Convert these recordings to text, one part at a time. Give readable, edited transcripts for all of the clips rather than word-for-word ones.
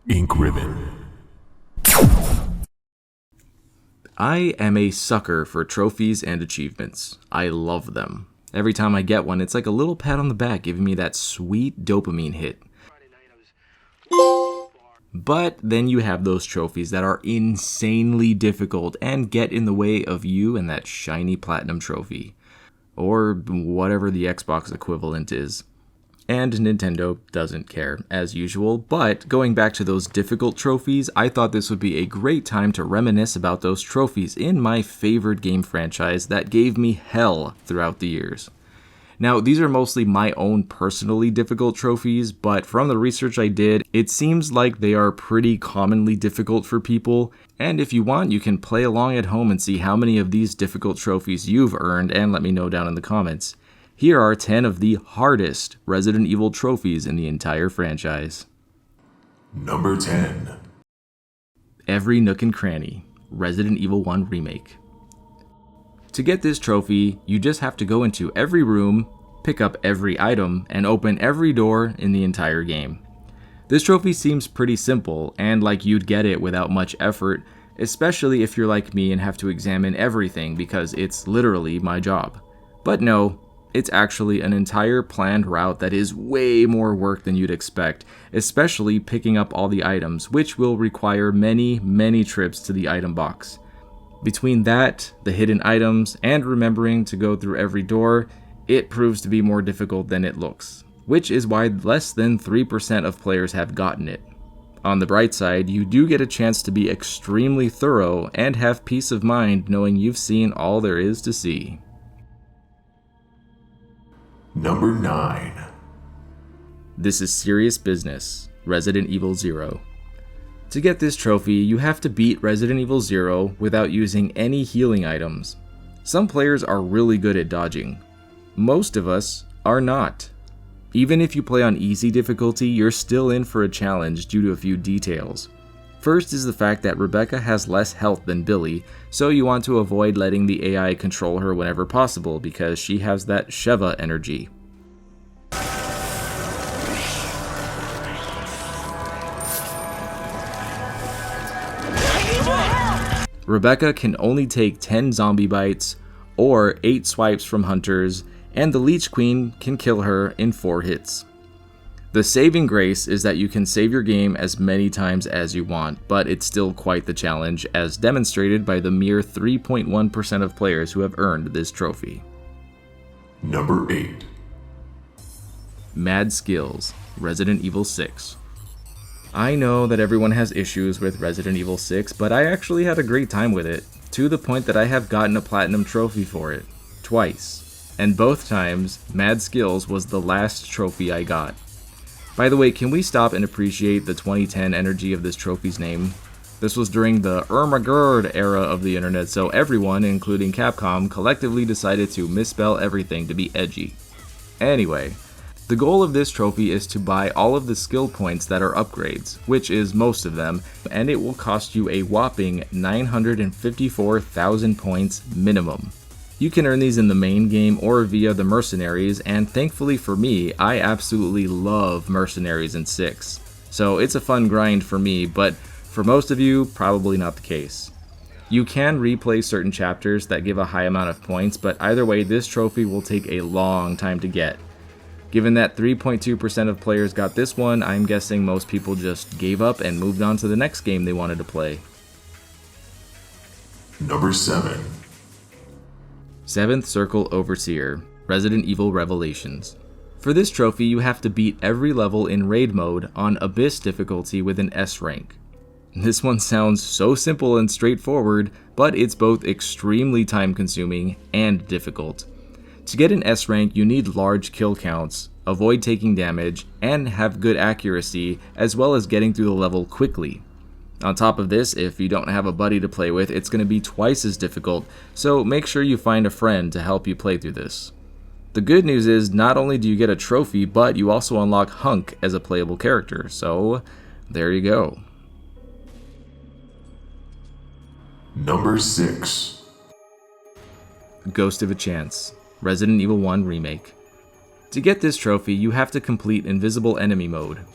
Ink ribbon. I am a sucker for trophies and achievements. I love them. Every time I get one, it's like a little pat on the back giving me that sweet dopamine hit. But then you have those trophies that are insanely difficult and get in the way of you and that shiny platinum trophy. Or whatever the Xbox equivalent is. And Nintendo doesn't care, as usual, but going back to those difficult trophies, I thought this would be a great time to reminisce about those trophies in my favorite game franchise that gave me hell throughout the years. Now, these are mostly my own personally difficult trophies, but from the research I did, it seems like they are pretty commonly difficult for people, and if you want, you can play along at home and see how many of these difficult trophies you've earned and let me know down in the comments. Here are 10 of the hardest Resident Evil trophies in the entire franchise. Number 10. Every Nook and Cranny, Resident Evil 1 Remake. To get this trophy, you just have to go into every room, pick up every item, and open every door in the entire game. This trophy seems pretty simple, and like you'd get it without much effort, especially if you're like me and have to examine everything because it's literally my job. But no, it's actually an entire planned route that is way more work than you'd expect, especially picking up all the items, which will require many trips to the item box. Between that, the hidden items, and remembering to go through every door, it proves to be more difficult than it looks, which is why less than 3% of players have gotten it. On the bright side, you do get a chance to be extremely thorough and have peace of mind knowing you've seen all there is to see. Number 9. This is serious business, Resident Evil 0. To get this trophy, you have to beat Resident Evil 0 without using any healing items. Some players are really good at dodging. Most of us are not. Even if you play on easy difficulty, you're still in for a challenge due to a few details. First is the fact that Rebecca has less health than Billy, so you want to avoid letting the AI control her whenever possible because she has that Sheva energy. Rebecca can only take 10 zombie bites or 8 swipes from hunters, and the Leech Queen can kill her in 4 hits. The saving grace is that you can save your game as many times as you want, but it's still quite the challenge, as demonstrated by the mere 3.1% of players who have earned this trophy. Number 8. Mad Skills, Resident Evil 6. I know that everyone has issues with Resident Evil 6, but I actually had a great time with it, to the point that I have gotten a platinum trophy for it, twice. And both times, Mad Skills was the last trophy I got. By the way, can we stop and appreciate the 2010 energy of this trophy's name? This was during the Ermagerd era of the internet, so everyone, including Capcom, collectively decided to misspell everything to be edgy. Anyway, the goal of this trophy is to buy all of the skill points that are upgrades, which is most of them, and it will cost you a whopping 954,000 points minimum. You can earn these in the main game or via the mercenaries, and thankfully for me, I absolutely love mercenaries in 6. So it's a fun grind for me, but for most of you, probably not the case. You can replay certain chapters that give a high amount of points, but either way, this trophy will take a long time to get. Given that 3.2% of players got this one, I'm guessing most people just gave up and moved on to the next game they wanted to play. Number 7. Seventh Circle Overseer, Resident Evil Revelations. For this trophy, you have to beat every level in raid mode on Abyss difficulty with an S rank. This one sounds so simple and straightforward, but it's both extremely time-consuming and difficult. To get an S rank, you need large kill counts, avoid taking damage, and have good accuracy, as well as getting through the level quickly. On top of this, if you don't have a buddy to play with, it's going to be twice as difficult, so make sure you find a friend to help you play through this. The good news is, not only do you get a trophy, but you also unlock Hunk as a playable character, so there you go. Number 6. Ghost of a Chance, Resident Evil 1 Remake. To get this trophy, you have to complete Invisible Enemy mode.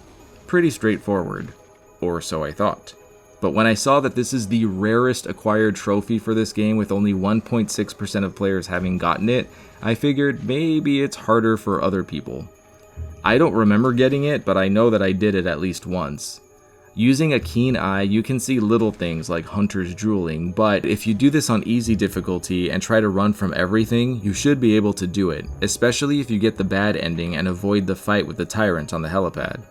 Pretty straightforward. or so I thought. But when I saw that this is the rarest acquired trophy for this game with only 1.6% of players having gotten it, I figured maybe it's harder for other people. I don't remember getting it, but I know that I did it at least once. Using a keen eye, you can see little things like hunters drooling, but if you do this on easy difficulty and try to run from everything, you should be able to do it, especially if you get the bad ending and avoid the fight with the tyrant on the helipad.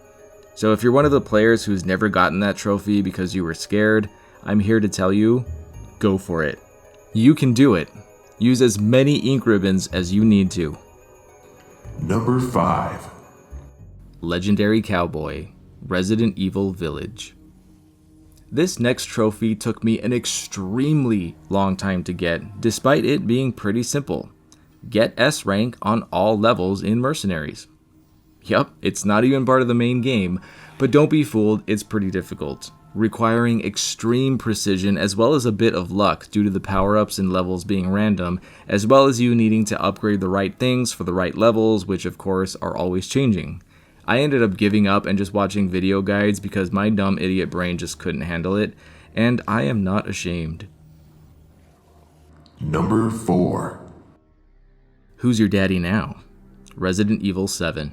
So if you're one of the players who's never gotten that trophy because you were scared, I'm here to tell you, go for it. You can do it. Use as many ink ribbons as you need to. Number 5. Legendary Cowboy, Resident Evil Village. This next trophy took me an extremely long time to get, despite it being pretty simple. Get S rank on all levels in Mercenaries. Yup, it's not even part of the main game, but don't be fooled, it's pretty difficult, requiring extreme precision as well as a bit of luck due to the power-ups and levels being random, as well as you needing to upgrade the right things for the right levels, which of course are always changing. I ended up giving up and just watching video guides because my dumb idiot brain just couldn't handle it, and I am not ashamed. Number 4. Who's Your Daddy Now? Resident Evil 7.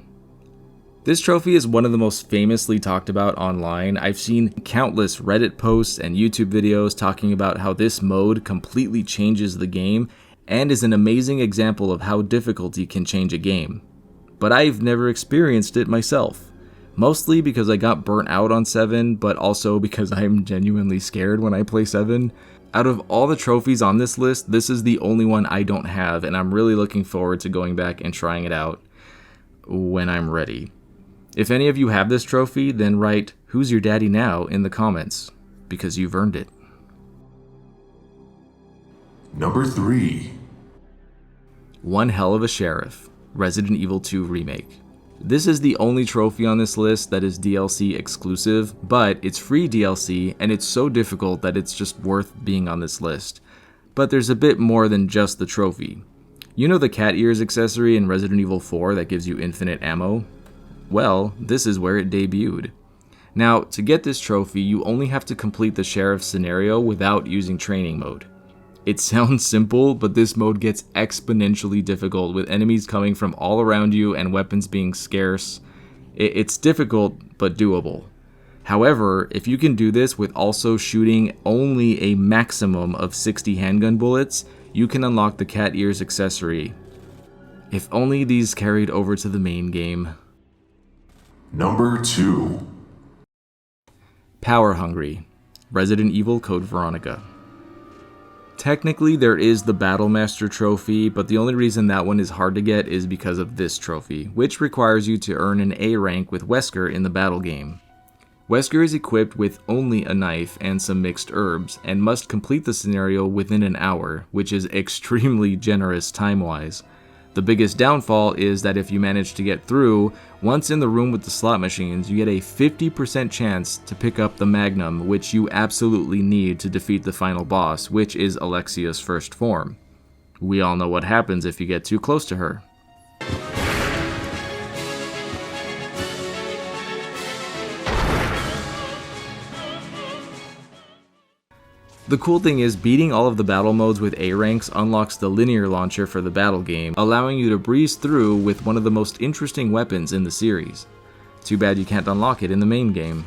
This trophy is one of the most famously talked about online. I've seen countless Reddit posts and YouTube videos talking about how this mode completely changes the game and is an amazing example of how difficulty can change a game. But I've never experienced it myself. Mostly because I got burnt out on 7, but also because I'm genuinely scared when I play 7. Out of all the trophies on this list, this is the only one I don't have, and I'm really looking forward to going back and trying it out when I'm ready. If any of you have this trophy, then write, "Who's Your Daddy Now?" in the comments, because you've earned it. Number 3. One Hell of a Sheriff, Resident Evil 2 Remake. This is the only trophy on this list that is DLC exclusive, but it's free DLC and it's so difficult that it's just worth being on this list. But there's a bit more than just the trophy. You know the cat ears accessory in Resident Evil 4 that gives you infinite ammo? Well, this is where it debuted. Now, to get this trophy, you only have to complete the sheriff scenario without using training mode. It sounds simple, but this mode gets exponentially difficult with enemies coming from all around you and weapons being scarce. It's difficult, but doable. However, if you can do this with also shooting only a maximum of 60 handgun bullets, you can unlock the cat ears accessory. If only these carried over to the main game. Number 2. Power Hungry, Resident Evil Code Veronica. Technically, there is the Battlemaster trophy, but the only reason that one is hard to get is because of this trophy, which requires you to earn an A rank with Wesker in the battle game. Wesker is equipped with only a knife and some mixed herbs, and must complete the scenario within an hour, which is extremely generous time-wise. The biggest downfall is that if you manage to get through, once in the room with the slot machines, you get a 50% chance to pick up the Magnum, which you absolutely need to defeat the final boss, which is Alexia's first form. We all know what happens if you get too close to her. The cool thing is, beating all of the battle modes with A ranks unlocks the linear launcher for the battle game, allowing you to breeze through with one of the most interesting weapons in the series. Too bad you can't unlock it in the main game.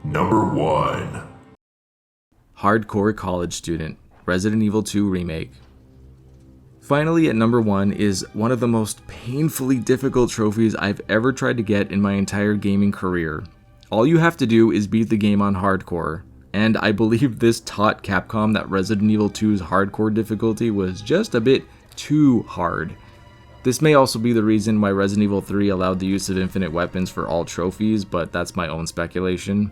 Number 1. Hardcore College Student, Resident Evil 2 Remake. Finally, at number 1 is one of the most painfully difficult trophies I've ever tried to get in my entire gaming career. All you have to do is beat the game on hardcore, and I believe this taught Capcom that Resident Evil 2's hardcore difficulty was just a bit too hard. This may also be the reason why Resident Evil 3 allowed the use of infinite weapons for all trophies, but that's my own speculation.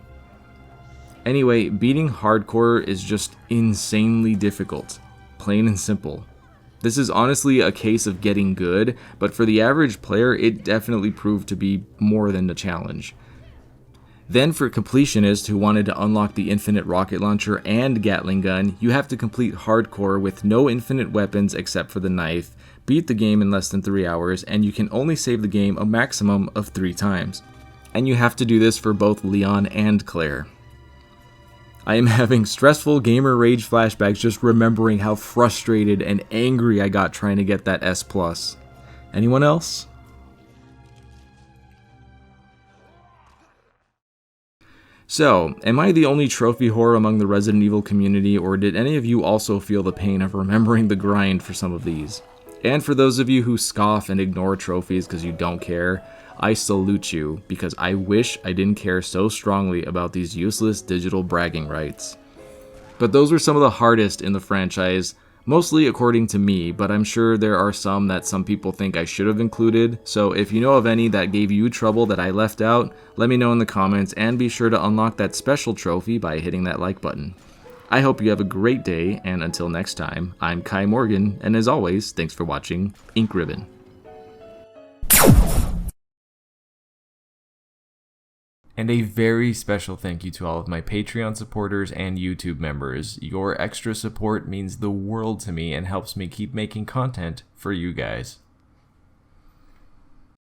Anyway, beating hardcore is just insanely difficult, plain and simple. This is honestly a case of getting good, but for the average player, it definitely proved to be more than a challenge. Then for completionists who wanted to unlock the infinite rocket launcher and Gatling gun, you have to complete hardcore with no infinite weapons except for the knife, beat the game in less than 3 hours, and you can only save the game a maximum of 3 times. And you have to do this for both Leon and Claire. I am having stressful gamer rage flashbacks just remembering how frustrated and angry I got trying to get that S+. Anyone else? So, am I the only trophy whore among the Resident Evil community, or did any of you also feel the pain of remembering the grind for some of these? And for those of you who scoff and ignore trophies because you don't care, I salute you, because I wish I didn't care so strongly about these useless digital bragging rights. But those were some of the hardest in the franchise, mostly according to me, but I'm sure there are some that some people think I should have included, so if you know of any that gave you trouble that I left out, let me know in the comments, and be sure to unlock that special trophy by hitting that like button. I hope you have a great day, and until next time, I'm Kai Morgan, and as always, thanks for watching Ink Ribbon. And a very special thank you to all of my Patreon supporters and YouTube members. Your extra support means the world to me and helps me keep making content for you guys.